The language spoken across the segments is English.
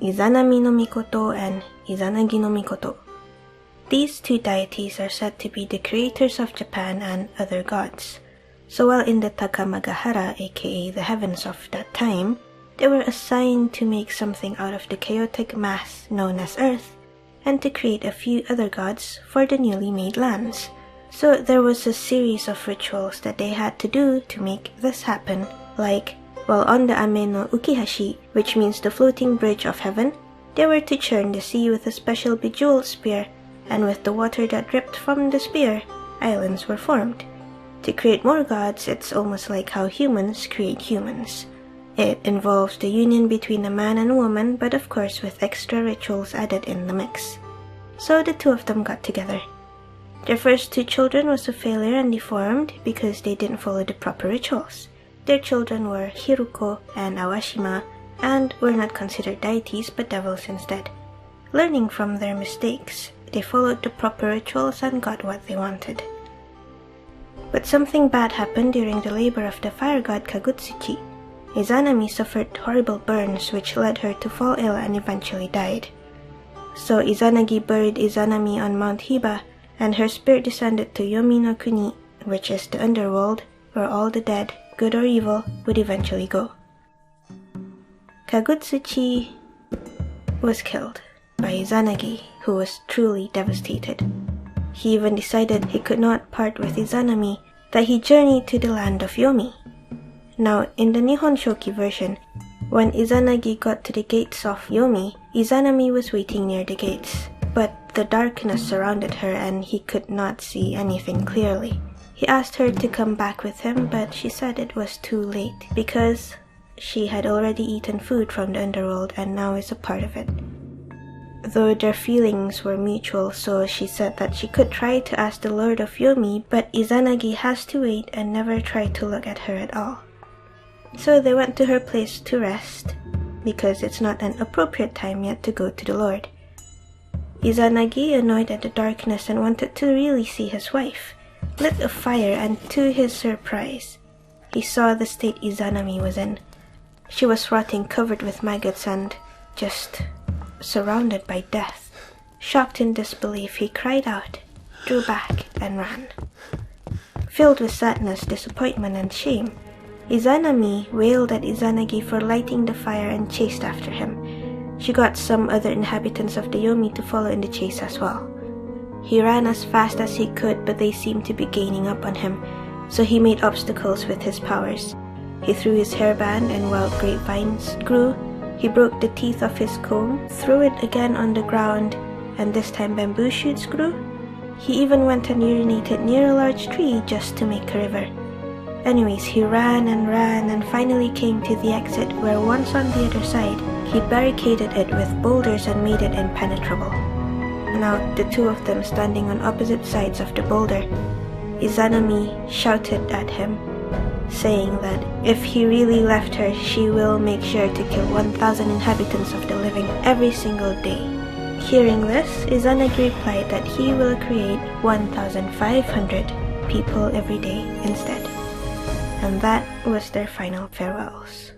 Izanami-no-Mikoto and Izanagi-no-Mikoto. These two deities are said to be the creators of Japan and other gods. So while in the Takamagahara, aka the heavens of that time, they were assigned to make something out of the chaotic mass known as Earth, and to create a few other gods for the newly made lands. So there was a series of rituals that they had to do to make this happen, like, while on the Ame no Ukihashi, which means the floating bridge of heaven, they were to churn the sea with a special bejeweled spear, and with the water that dripped from the spear, islands were formed. To create more gods, it's almost like how humans create humans. It involves the union between a man and a woman, but of course with extra rituals added in the mix. So the two of them got together. Their first two children was a failure and deformed because they didn't follow the proper rituals. Their children were Hiruko and Awashima, and were not considered deities but devils instead. Learning from their mistakes, they followed the proper rituals and got what they wanted. But something bad happened during the labor of the fire god Kagutsuchi. Izanami suffered horrible burns which led her to fall ill and eventually died. So Izanagi buried Izanami on Mount Hiba, and her spirit descended to Yomi no Kuni, which is the underworld, where all the dead, good or evil, would eventually go. Kagutsuchi was killed by Izanagi, who was truly devastated. He even decided he could not part with Izanami, that he journeyed to the land of Yomi. Now, in the Nihon Shoki version, when Izanagi got to the gates of Yomi, Izanami was waiting near the gates, but the darkness surrounded her and he could not see anything clearly. He asked her to come back with him, but she said it was too late because she had already eaten food from the underworld and now is a part of it. Though their feelings were mutual, so she said that she could try to ask the Lord of Yomi, but Izanagi has to wait and never try to look at her at all. So they went to her place to rest, because it's not an appropriate time yet to go to the Lord. Izanagi, annoyed at the darkness and wanted to really see his wife, lit a fire, and to his surprise, he saw the state Izanami was in. She was rotting, covered with maggots, and just surrounded by death. Shocked in disbelief, he cried out, drew back, and ran. Filled with sadness, disappointment, and shame, Izanami wailed at Izanagi for lighting the fire and chased after him. She got some other inhabitants of the Yomi to follow in the chase as well. He ran as fast as he could, but they seemed to be gaining up on him, so he made obstacles with his powers. He threw his hairband, and wild grapevines grew. He broke the teeth of his comb, threw it again on the ground, and this time bamboo shoots grew. He even went and urinated near a large tree just to make a river. Anyways, he ran and finally came to the exit, where once on the other side, he barricaded it with boulders and made it impenetrable. Now, the two of them standing on opposite sides of the boulder, Izanami shouted at him, saying that if he really left her, she will make sure to kill 1,000 inhabitants of the living every single day. Hearing this, Izanagi replied that he will create 1,500 people every day instead. And that was their final farewells.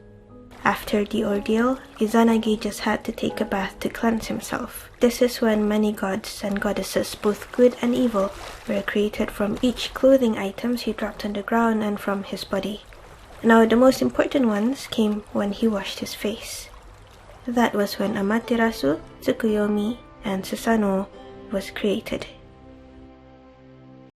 After the ordeal, Izanagi just had to take a bath to cleanse himself. This is when many gods and goddesses, both good and evil, were created from each clothing items he dropped on the ground and from his body. Now the most important ones came when he washed his face. That was when Amaterasu, Tsukuyomi, and Susanoo was created.